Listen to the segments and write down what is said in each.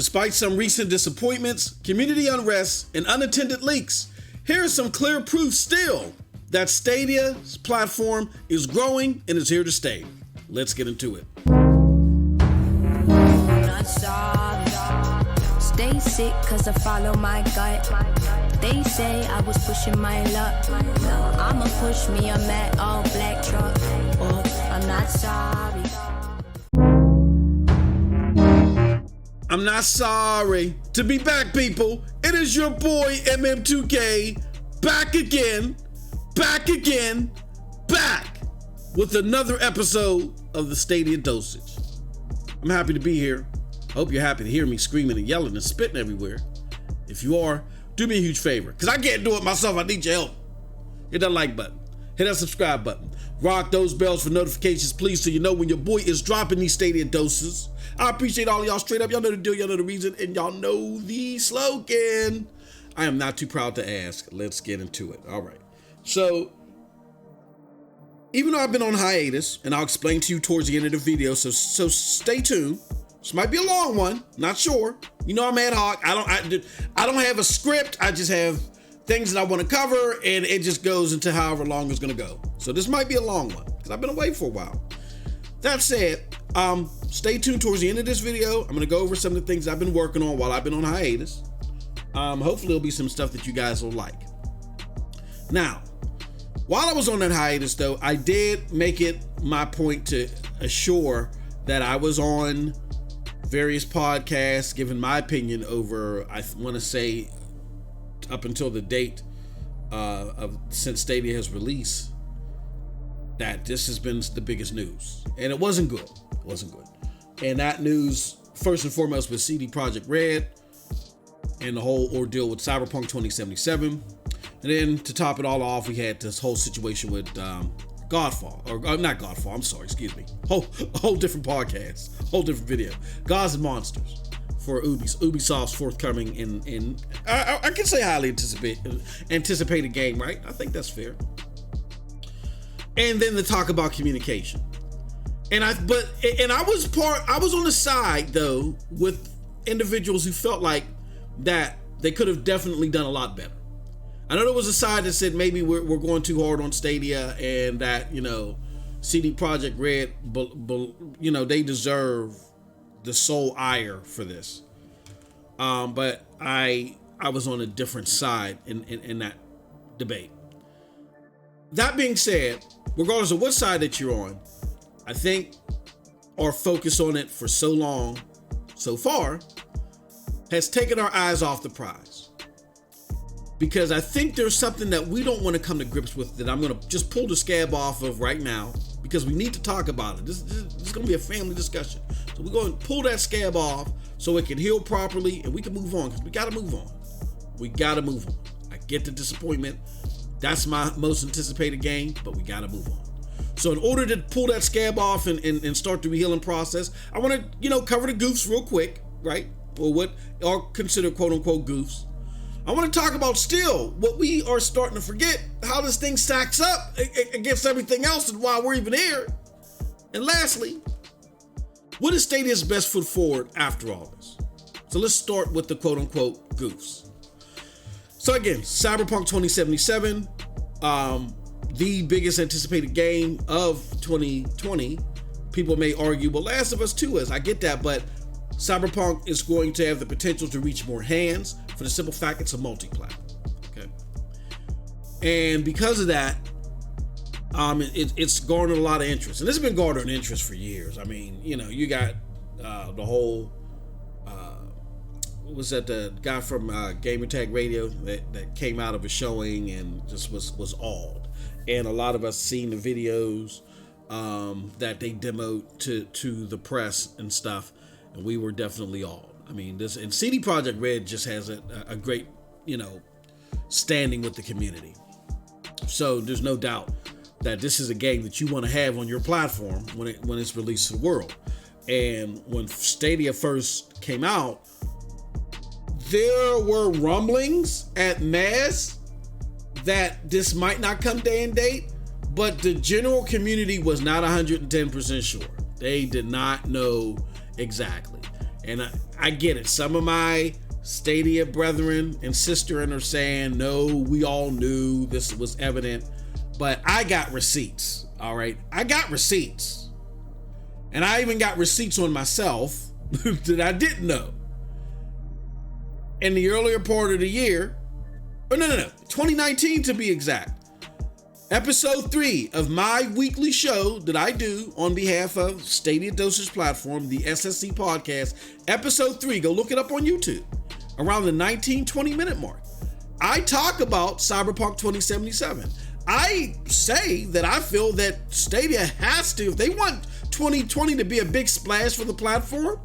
Despite some recent disappointments, community unrest, and unattended leaks, here is some clear proof still that Stadia's platform is growing and is here to stay. Let's get into it. Not sorry. Stay sick cause I follow my gut. They say I was pushing my luck. I'ma push me a matte all black truck. I'm not sorry. I'm not sorry to be back, people. It is your boy MM2K back again with another episode of the Stadia Dosage. I'm happy to be here. I hope you're happy to hear me screaming and yelling and spitting everywhere. If you are, do me a huge favor, because I can't do it myself. I need your help. Hit that like button. Hit that subscribe button. Rock those bells for notifications, please, so you know when your boy is dropping these Stadia doses. I appreciate all of y'all straight up. Y'all know the deal, y'all know the reason, and y'all know the slogan. I am not too proud to ask. Let's get into it. All right. So, even though I've been on hiatus, and I'll explain to you towards the end of the video, so stay tuned. This might be a long one, not sure. You know I'm ad hoc. I don't have a script. I just have things that I want to cover, and it just goes into however long it's gonna go. So this might be a long one because I've been away for a while. That said, stay tuned towards the end of this video. I'm gonna go over some of the things I've been working on while I've been on hiatus. Hopefully there'll be some stuff that you guys will like. Now, while I was on that hiatus though, I did make it my point to assure that I was on various podcasts giving my opinion over, I want to say, up until the date of since Stadia has released, that this has been the biggest news, and it wasn't good. And that news, first and foremost, was CD Projekt Red and the whole ordeal with Cyberpunk 2077, and then to top it all off, we had this whole situation with Godfall, or not Godfall, I'm sorry, excuse me. Whole different podcast, whole different video. Gods and Monsters for Ubisoft's forthcoming in I can say highly anticipated game, right? I think that's fair. And then the talk about communication. And I was on the side though with individuals who felt like that they could have definitely done a lot better. I know there was a side that said maybe we're going too hard on Stadia, and that, you know, CD Projekt Red, you know, they deserve the sole ire for this. But I was on a different side in that debate. That being said, regardless of what side that you're on, I think our focus on it for so long, so far, has taken our eyes off the prize. Because I think there's something that we don't want to come to grips with that I'm going to just pull the scab off of right now, because we need to talk about it. This is going to be a family discussion. So we're going to pull that scab off so it can heal properly and we can move on, because we got to move on. I get the disappointment. That's my most anticipated game, but we got to move on. So in order to pull that scab off and start the healing process, I want to, you know, cover the goofs real quick, right? Or what are considered quote unquote goofs. I want to talk about still what we are starting to forget, how this thing stacks up against everything else and why we're even here. And lastly, what is Stadia's best foot forward after all this? So let's start with the quote unquote goofs. So again, Cyberpunk 2077, the biggest anticipated game of 2020. People may argue, well, Last of Us 2 is. I get that, but Cyberpunk is going to have the potential to reach more hands for the simple fact it's a multi-platform. Okay, and because of that, it's garnered a lot of interest, and it's been garnering interest for years. I mean, you know, you got the whole what was that, the guy from Gamertag Radio that came out of a showing and just was awed, and a lot of us seen the videos that they demoed to the press and stuff. And we were definitely awed. I mean, this, and CD Projekt Red just has a great, you know, standing with the community. So there's no doubt that this is a game that you want to have on your platform when it's released to the world. And when Stadia first came out, there were rumblings at mass that this might not come day and date, but the general community was not 110% sure. They did not know exactly. And I get it. Some of my Stadia brethren and sisterin are saying, no, we all knew this was evident, but I got receipts. All right. I got receipts. And I even got receipts on myself that I didn't know. In the earlier part of the year, 2019 to be exact, episode 3 of my weekly show that I do on behalf of Stadia Dosage platform, the SSC podcast, episode 3, go look it up on YouTube, around the 19-20 minute mark. I talk about Cyberpunk 2077. I say that I feel that Stadia has to, if they want 2020 to be a big splash for the platform,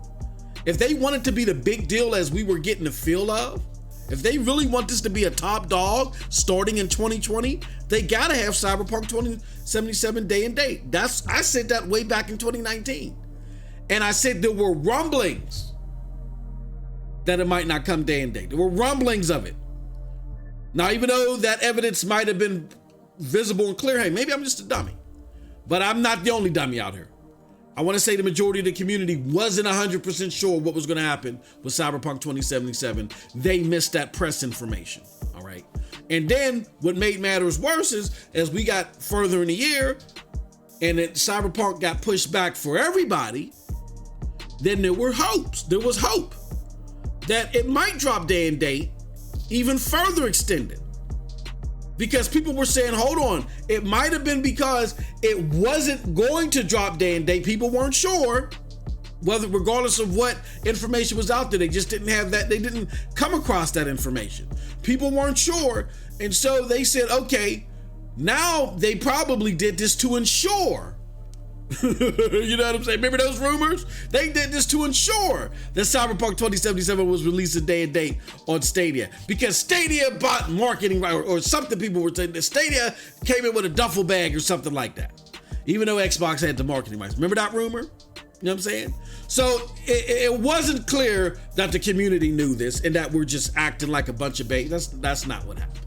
if they want it to be the big deal as we were getting the feel of, if they really want this to be a top dog starting in 2020, they gotta have Cyberpunk 2077 day and date. I said that way back in 2019. And I said there were rumblings that it might not come day and date. There were rumblings of it. Now, even though that evidence might have been visible and clear, hey, maybe I'm just a dummy. But I'm not the only dummy out here. I want to say the majority of the community wasn't 100% sure what was going to happen with Cyberpunk 2077. They missed that press information, all right? And then what made matters worse is as we got further in the year and that Cyberpunk got pushed back for everybody, then there were hopes. There was hope that it might drop day and date, even further extended. Because people were saying, hold on, it might have been because it wasn't going to drop day and date. People weren't sure whether, regardless of what information was out there, they just didn't have that. They didn't come across that information. People weren't sure. And so they said, okay, now they probably did this to ensure. You know what I'm saying? Remember those rumors? They did this to ensure that Cyberpunk 2077 was released a day and date on Stadia, because Stadia bought marketing or something. People were saying that Stadia came in with a duffel bag or something like that, even though Xbox had the marketing rights. Remember that rumor? You know what I'm saying? So it wasn't clear that the community knew this and that we're just acting like a bunch of babes. That's not what happened.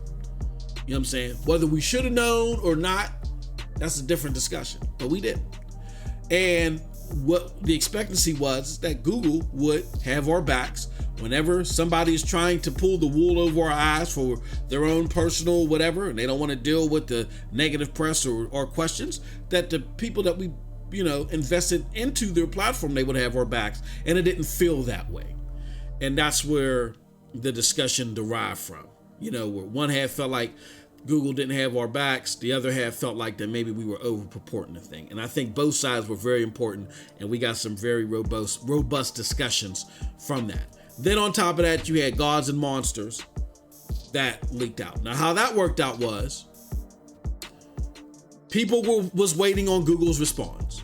You know what I'm saying? Whether we should have known or not, that's a different discussion, but we didn't. And what the expectancy was that Google would have our backs whenever somebody is trying to pull the wool over our eyes for their own personal whatever, and they don't want to deal with the negative press or questions, that the people that we, invested into their platform, they would have our backs. And it didn't feel that way. And that's where the discussion derived from, where one half felt like Google didn't have our backs. The other half felt like that maybe we were over-purporting the thing. And I think both sides were very important, and we got some very robust discussions from that. Then on top of that, you had Gods and Monsters that leaked out. Now, how that worked out was people was waiting on Google's response.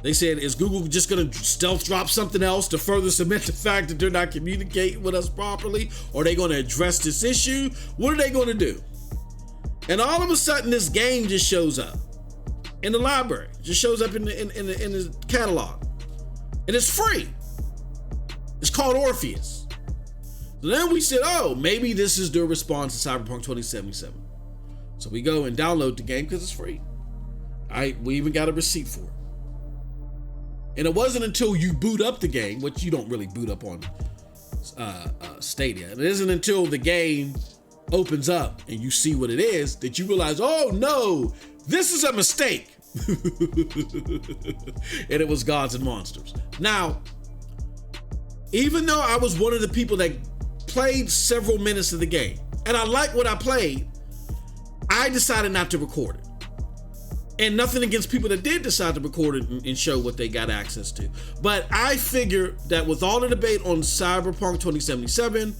They said, is Google just going to stealth drop something else to further cement the fact that they're not communicating with us properly? Or are they going to address this issue? What are they going to do? And all of a sudden, this game just shows up in the library. Just shows up in the catalog, and it's free. It's called Orpheus. So then we said, oh, maybe this is their response to Cyberpunk 2077. So we go and download the game because it's free. We even got a receipt for it. And it wasn't until you boot up the game, which you don't really boot up on Stadia. It isn't until the game opens up and you see what it is that you realize, oh no, this is a mistake. And it was Gods and Monsters. Now, even though I was one of the people that played several minutes of the game and I liked what I played, I decided not to record it. And nothing against people that did decide to record it and show what they got access to. But I figured that with all the debate on Cyberpunk 2077,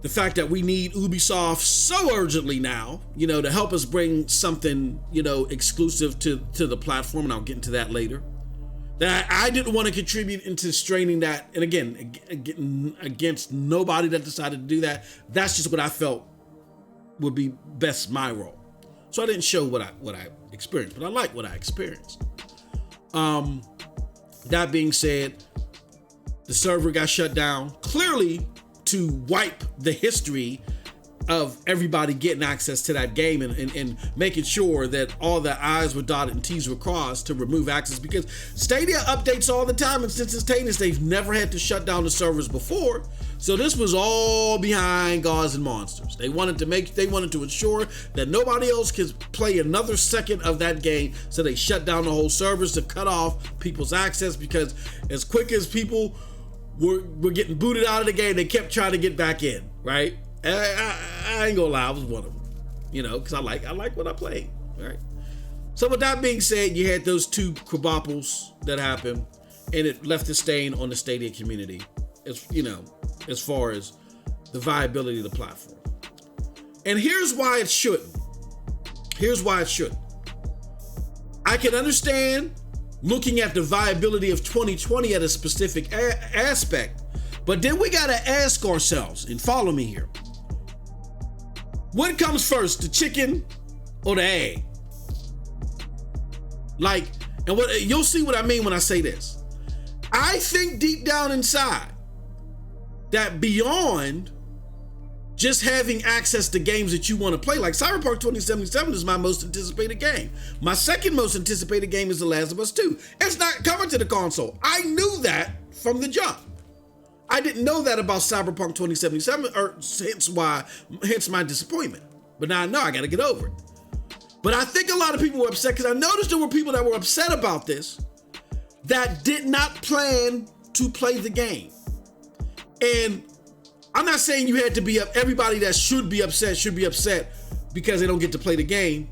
the fact that we need Ubisoft so urgently now, to help us bring something, exclusive to the platform, and I'll get into that later, that I didn't want to contribute into straining that. And again, against nobody that decided to do that. That's just what I felt would be best my role. So I didn't show what I experienced, but I like what I experienced. That being said, the server got shut down, clearly to wipe the history of everybody getting access to that game and making sure that all the I's were dotted and T's were crossed to remove access, because Stadia updates all the time, and since it's instantaneous, they've never had to shut down the servers before. So this was all behind Gods and Monsters. They wanted to ensure that nobody else could play another second of that game, so they shut down the whole servers to cut off people's access, because as quick as people were getting booted out of the game, they kept trying to get back in, right? I ain't gonna lie, I was one of them, because I like what I played, right? So with that being said, you had those two quabapples that happened, and it left a stain on the Stadia community, as far as the viability of the platform. And here's why it shouldn't. I can understand looking at the viability of 2020 at a specific aspect, but then we gotta ask ourselves, and follow me here. What comes first, the chicken or the egg? And what you'll see what I mean when I say this. I think deep down inside that beyond just having access to games that you want to play, like Cyberpunk 2077 is my most anticipated game. My second most anticipated game is The Last of Us 2. It's not coming to the console. I knew that from the jump. I didn't know that about Cyberpunk 2077, hence my disappointment. But now I know I got to get over it. But I think a lot of people were upset, because I noticed there were people that were upset about this that did not plan to play the game. And I'm not saying you had to be up. Everybody that should be upset because they don't get to play the game.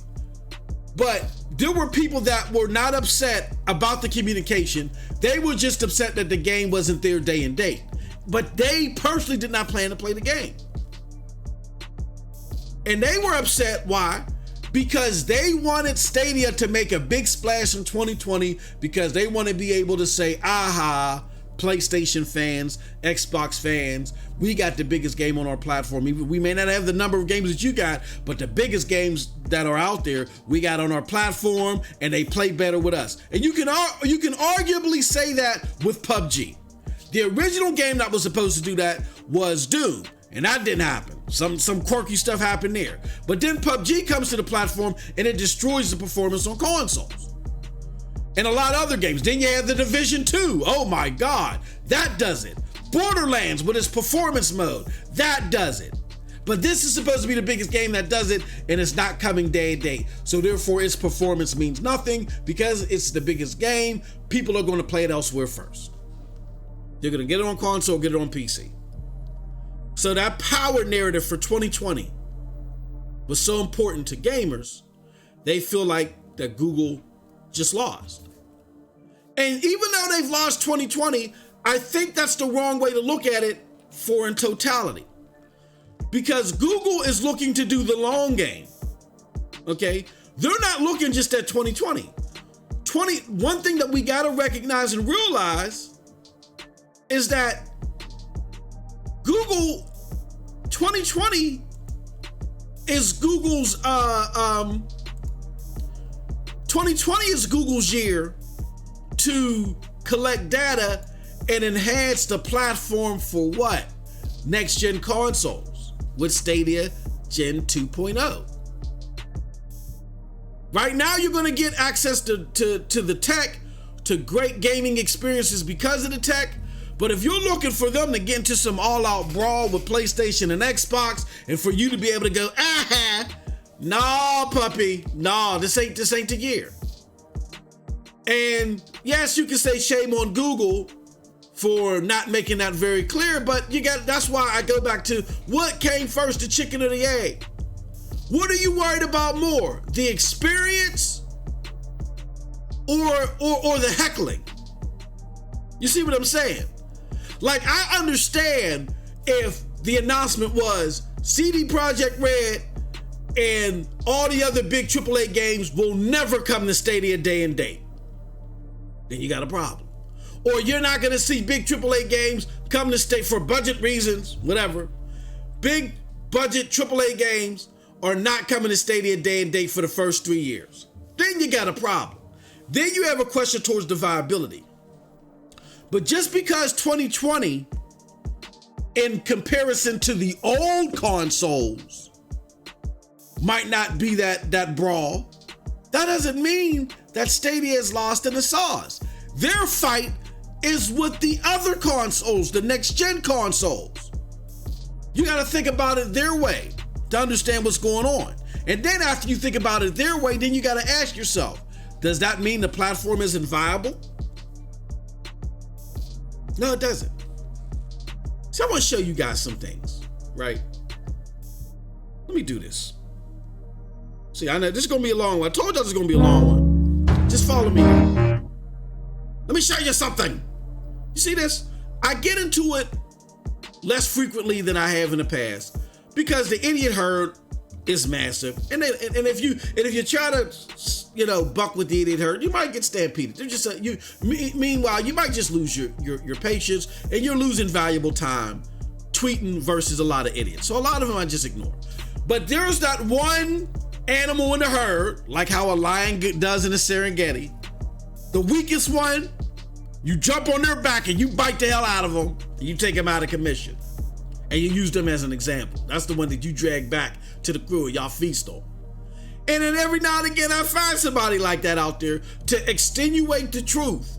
But there were people that were not upset about the communication. They were just upset that the game wasn't there day and date. But they personally did not plan to play the game. And they were upset, why? Because they wanted Stadia to make a big splash in 2020, because they want to be able to say, aha, PlayStation fans, Xbox fans, we got the biggest game on our platform. We may not have the number of games that you got, but the biggest games that are out there, we got on our platform, and they play better with us. And you can arguably say that with PUBG. The original game that was supposed to do that was Doom, and that didn't happen. Some quirky stuff happened there. But then PUBG comes to the platform, and it destroys the performance on consoles. And a lot of other games. Then you have The Division 2. Oh my God, that does it. Borderlands with its performance mode, that does it. But this is supposed to be the biggest game that does it, and it's not coming day and date. So therefore, its performance means nothing, because it's the biggest game. People are going to play it elsewhere first. They're going to get it on console, get it on PC. So that power narrative for 2020 was so important to gamers, they feel like that Google just lost. And even though they've lost 2020, I think that's the wrong way to look at it in totality. Because Google is looking to do the long game. Okay? They're not looking just at 2020. One thing that we got to recognize and realize is that Google 2020 is Google's 2020 is Google's year to collect data and enhance the platform for what? Next gen consoles with Stadia Gen 2.0. Right now, you're going to get access to the tech, to great gaming experiences because of the tech. But if you're looking for them to get into some all-out brawl with PlayStation and Xbox, and for you to be able to go, nah, puppy, nah, this ain't the year. And yes, you can say shame on Google for not making that very clear, but that's why I go back to what came first, the chicken or the egg? What are you worried about more? The experience or the heckling? You see what I'm saying? Like, I understand if the announcement was CD Projekt Red and all the other big AAA games will never come to Stadia day and date. Then you got a problem. Or you're not going to see big AAA games come to Stadia for budget reasons, whatever. Big budget AAA games are not coming to Stadia day and date for the first 3 years. Then you got a problem. Then you have a question towards the viability. But just because 2020 in comparison to the old consoles might not be that brawl, that doesn't mean that Stadia is lost in the sauce. Their fight is with the other consoles, the next gen consoles. You got to think about it their way to understand what's going on. And then after you think about it their way, then you got to ask yourself, does that mean the platform isn't viable? No, it doesn't. So I want to show you guys some things, right? Let me do this. See, I know this is going to be a long one. I told y'all this is going to be a long one. Just follow me. Let me show you something. You see this? I get into it less frequently than I have in the past because the idiot herd is massive. And if you try to, buck with the idiot herd, you might get stampeded. They're just meanwhile, you might just lose your patience, and you're losing valuable time tweeting versus a lot of idiots. So a lot of them I just ignore. But there's that one animal in the herd, like how a lion does in the Serengeti. The weakest one, you jump on their back and you bite the hell out of them, and you take them out of commission. And you use them as an example. That's the one that you drag back to the crew and y'all feast on. And then every now and again, I find somebody like that out there to extenuate the truth.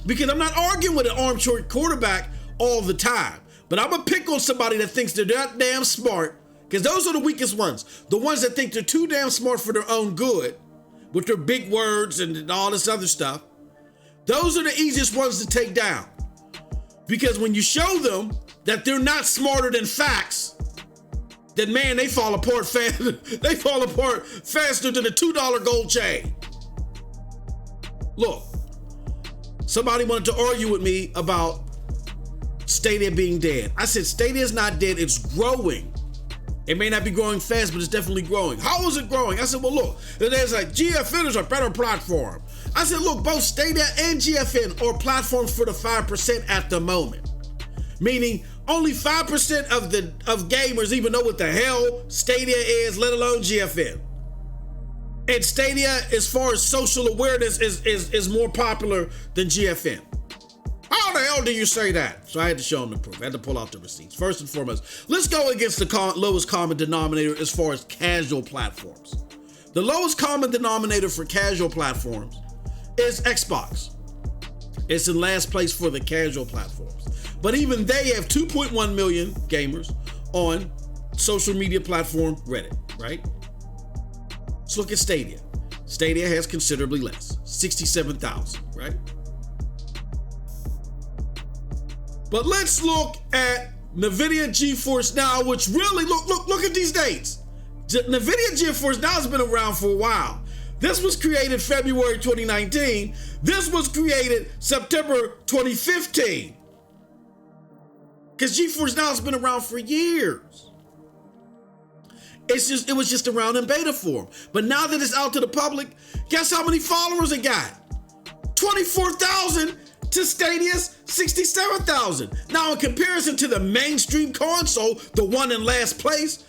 Because I'm not arguing with an armchair quarterback all the time. But I'm gonna pick on somebody that thinks they're that damn smart, because those are the weakest ones. The ones that think they're too damn smart for their own good, with their big words and all this other stuff. Those are the easiest ones to take down. Because when you show them that they're not smarter than facts, then man, they fall apart fast. They fall apart faster than a $2 gold chain. Look, somebody wanted to argue with me about Stadia being dead. I said Stadia is not dead, it's growing. It may not be growing fast, but it's definitely growing. How is it growing? I said, well, look, there's like GFN is a better platform. I said, look, both Stadia and GFN are platforms for the 5% at the moment. Meaning only 5% of gamers even know what the hell Stadia is, let alone GFN. And Stadia, as far as social awareness, is more popular than GFN. How the hell do you say that? So I had to show them the proof. I had to pull out the receipts. First and foremost, let's go against the lowest common denominator as far as casual platforms. The lowest common denominator for casual platforms is Xbox. It's in last place for the casual platforms. But even they have 2.1 million gamers on social media platform Reddit, right? Let's look at Stadia. Stadia has considerably less, 67,000, right? But let's look at Nividia Geforce Now, which really, look at these dates. Nividia Geforce Now has been around for a while. This was created February 2019. This was created September 2015. Because Geforce Now has been around for years. It was just around in beta form. But now that it's out to the public, guess how many followers it got? 24,000 to Stadia's 67,000. Now, in comparison to the mainstream console, the one in last place,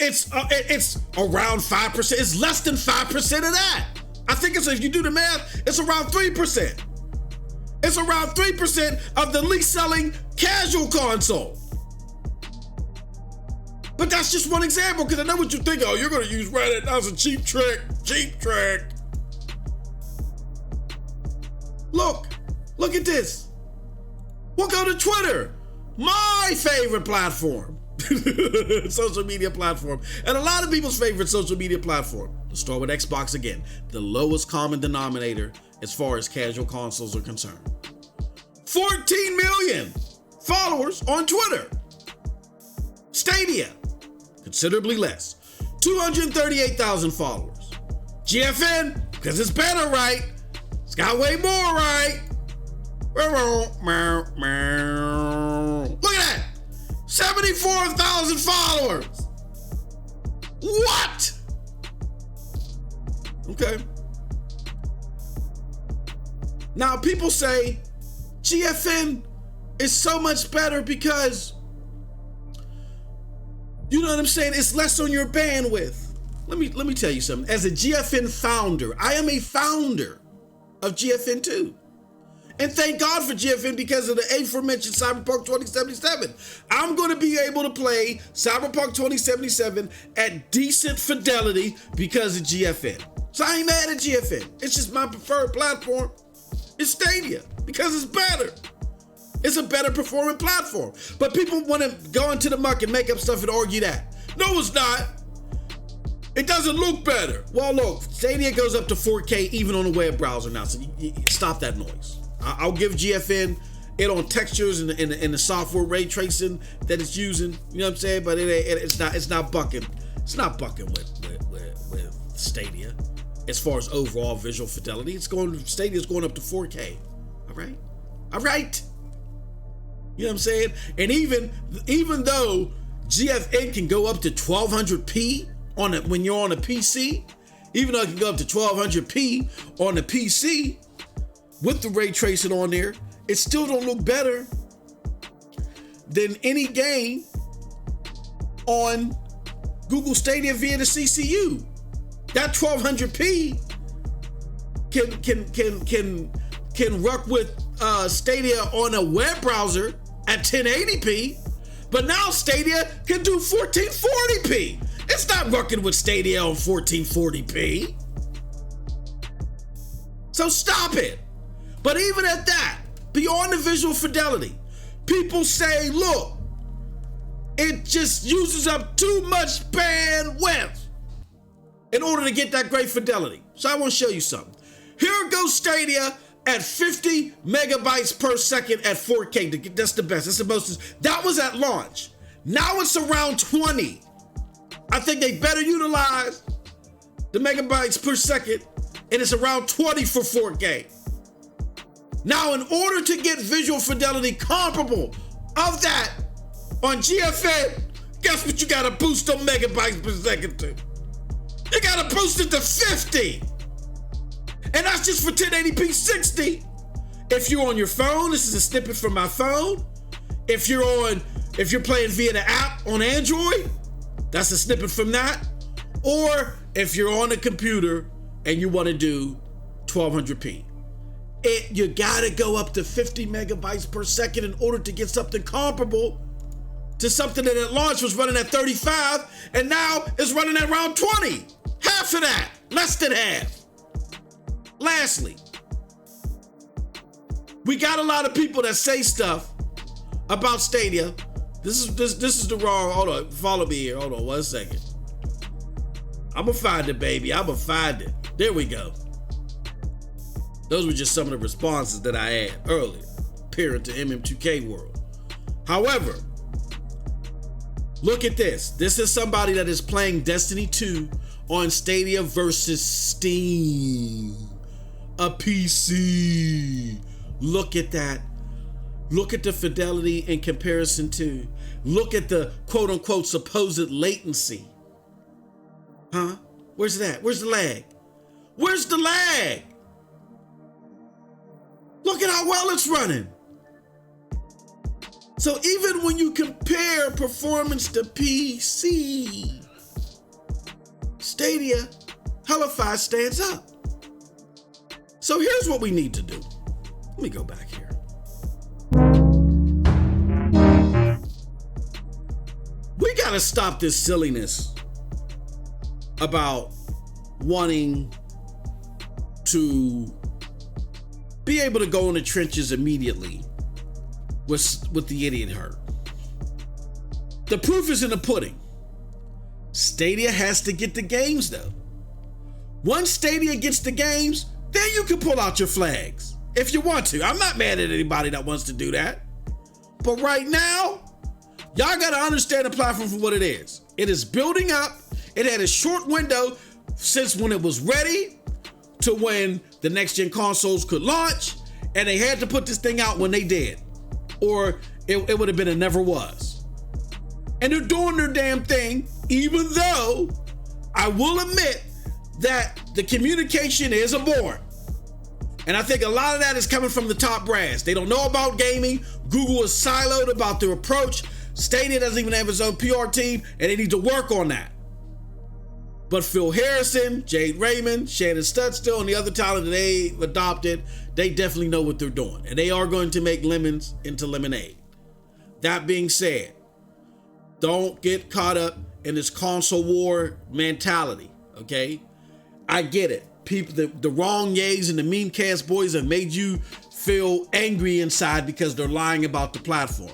it's around 5%. It's less than 5% of that. I think it's, if you do the math, it's around 3%. It's around 3% of the least selling casual console. But that's just one example, because I know what you think. Oh, you're going to use Reddit. That was a cheap trick. Cheap trick. Look at this. We'll go to Twitter, my favorite platform, social media platform, and a lot of people's favorite social media platform. Let's start with Xbox again, the lowest common denominator as far as casual consoles are concerned. 14 million followers on Twitter. Stadia, considerably less, 238,000 followers. GFN, because it's better, right? It's got way more, right? Look at that, 74,000 followers. What? Okay. Now people say GFN is so much better because, you know what I'm saying, it's less on your bandwidth. Let me tell you something. As a GFN founder, I am a founder of GFN too. And thank God for GFN because of the aforementioned Cyberpunk 2077. I'm going to be able to play Cyberpunk 2077 at decent fidelity because of GFN. So I ain't mad at GFN. It's just my preferred platform. It's Stadia because it's better. It's a better performing platform. But people want to go into the muck and make up stuff and argue that. No, it's not. It doesn't look better. Well, look, Stadia goes up to 4K even on the web browser now, so you stop that noise. I'll give GFN it on textures and the software ray tracing that it's using. You know what I'm saying? But it's not bucking. It's not bucking with Stadia as far as overall visual fidelity. Stadia's going up to 4K. All right. You know what I'm saying? And even though GFN can go up to 1200p when you're on a PC, even though it can go up to 1200p on the PC with the ray tracing on there, it still don't look better than any game on Google Stadia via the CCU. That 1200p can work with Stadia on a web browser at 1080p, but now Stadia can do 1440p. It's not working with Stadia on 1440p. So stop it. But even at that, beyond the visual fidelity, people say, look, it just uses up too much bandwidth in order to get that great fidelity. So I want to show you something. Here goes Stadia at 50 megabytes per second at 4K. That's the best. That's the most. That was at launch. Now it's around 20. I think they better utilize the megabytes per second, and it's around 20 for 4K. Now, in order to get visual fidelity comparable of that on GFN, guess what you gotta boost them megabytes per second to? You gotta boost it to 50. And that's just for 1080p 60. If you're on your phone, this is a snippet from my phone. If you're playing via the app on Android, that's a snippet from that. Or if you're on a computer and you want to do 1200p. You gotta go up to 50 megabytes per second in order to get something comparable to something that at launch was running at 35 and now is running at around 20. Half of that, less than half. Lastly, we got a lot of people that say stuff about Stadia. This is the wrong, hold on, follow me here, hold on 1 second. I'm gonna find it, baby, I'm gonna find it. There we go. Those were just some of the responses that I had earlier, appearing to MM2K World. However, look at this. This is somebody that is playing Destiny 2 on Stadia versus Steam, a PC. Look at that. Look at the fidelity in comparison to. Look at the quote unquote supposed latency. Huh? Where's that? Where's the lag? Where's the lag? Look at how well it's running. So even when you compare performance to PC, Stadia hellified stands up. So here's what we need to do. Let me go back here. We gotta stop this silliness about wanting to be able to go in the trenches immediately with the idiot herd. The proof is in the pudding. Stadia has to get the games though. Once Stadia gets the games, then you can pull out your flags if you want to. I'm not mad at anybody that wants to do that. But right now, y'all gotta understand the platform for what it is. It is building up. It had a short window since when it was ready to when the next gen consoles could launch, and they had to put this thing out when they did, or it would have been a never was. And they're doing their damn thing, even though I will admit that the communication is abhorrent. And I think a lot of that is coming from the top brass. They don't know about gaming. Google is siloed about their approach. Stadia doesn't even have its own PR team, and they need to work on that. But Phil Harrison, Jade Raymond, Shannon Studstill, and the other talent that they adopted, they definitely know what they're doing. And they are going to make lemons into lemonade. That being said, don't get caught up in this console war mentality, okay? I get it. People, the wrong yays and the meme cast boys have made you feel angry inside because they're lying about the platform.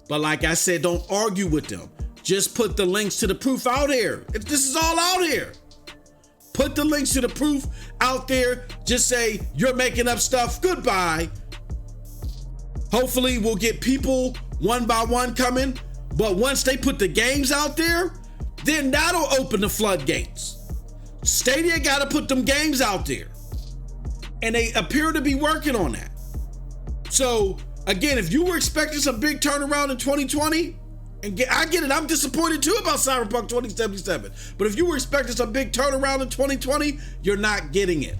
But like I said, don't argue with them. Just put the links to the proof out here. This is all out here. Put the links to the proof out there. Just say, you're making up stuff. Goodbye. Hopefully we'll get people one by one coming. But once they put the games out there, then that'll open the floodgates. Stadia got to put them games out there. And they appear to be working on that. So, again, if you were expecting some big turnaround in 2020, I get it, I'm disappointed too about Cyberpunk 2077. But if you were expecting some big turnaround in 2020, you're not getting it.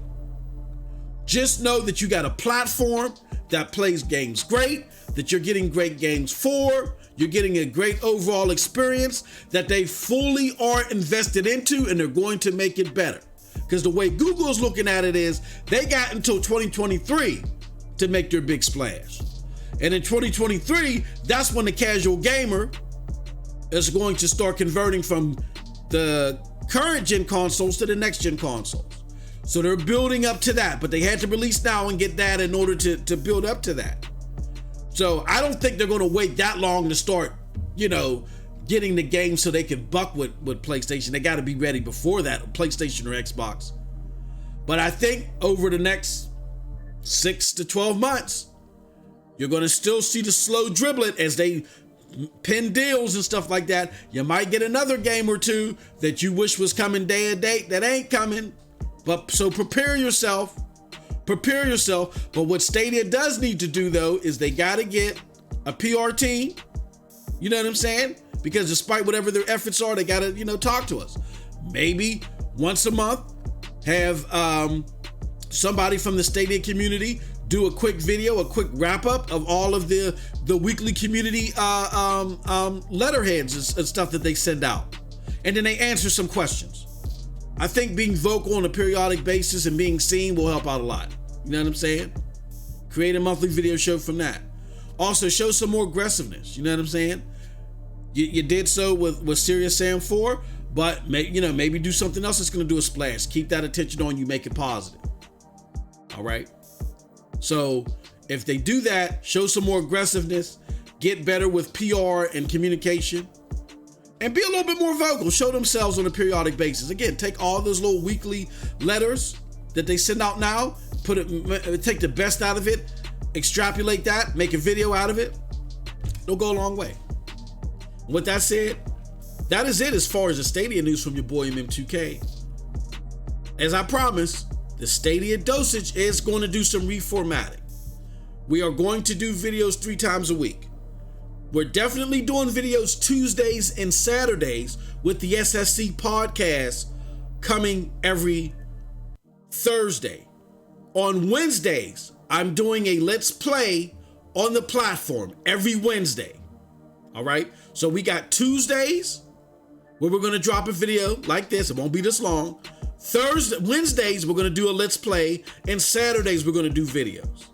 Just know that you got a platform that plays games great, that you're getting great games for, you're getting a great overall experience that they fully are invested into, and they're going to make it better. Because the way Google's looking at it is, they got until 2023 to make their big splash. And in 2023, that's when the casual gamer is going to start converting from the current gen consoles to the next gen consoles. So they're building up to that, but they had to release now and get that in order to build up to that. So I don't think they're going to wait that long to start, getting the game so they can buck with PlayStation. They got to be ready before that, PlayStation or Xbox. But I think over the next 6 to 12 months, you're going to still see the slow driblet as they pin deals and stuff like that. You might get another game or two that you wish was coming day and date that ain't coming. But so prepare yourself. But what Stadia does need to do, though, is they got to get a PR team. You know what I'm saying? Because despite whatever their efforts are, they got to, talk to us. Maybe once a month, have somebody from the Stadia community do a quick video, a quick wrap up of all of the weekly community letterheads and stuff that they send out. And then they answer some questions. I think being vocal on a periodic basis and being seen will help out a lot. You know what I'm saying? Create a monthly video show from that. Also, show some more aggressiveness. You know what I'm saying? You did so with Serious Sam 4, but maybe do something else that's going to do a splash. Keep that attention on you, make it positive. All right? So if they do that, show some more aggressiveness, get better with PR and communication, and be a little bit more vocal, show themselves on a periodic basis. Again, take all those little weekly letters that they send out now, take the best out of it, extrapolate that, make a video out of it. It'll go a long way. With that said, that is it as far as the Stadia news from your boy MM2K. As I promised, the Stadia Dosage is going to do some reformatting. We are going to do videos 3 times a week. We're definitely doing videos Tuesdays and Saturdays with the SSC podcast coming every Thursday. On Wednesdays, I'm doing a Let's Play on the platform every Wednesday. All right? So we got Tuesdays where we're going to drop a video like this. It won't be this long. Wednesdays, we're going to do a Let's Play, and Saturdays, we're going to do videos.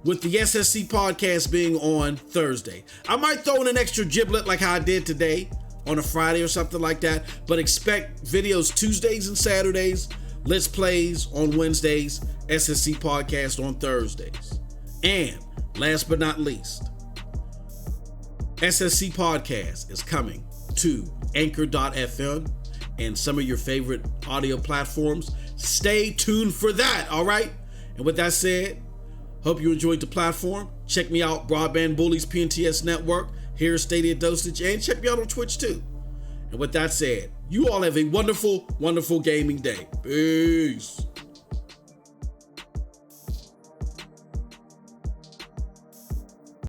With the SSC podcast being on Thursday. I might throw in an extra giblet like how I did today on a Friday or something like that, but expect videos Tuesdays and Saturdays, Let's Plays on Wednesdays, SSC podcast on Thursdays. And last but not least, SSC podcast is coming to Anchor.fm and some of your favorite audio platforms. Stay tuned for that, all right? And with that said, hope you enjoyed the platform. Check me out, Broadband Bullies PNTS Network, here at Stadia Dosage, and check me out on Twitch too. And with that said, you all have a wonderful, wonderful gaming day. Peace.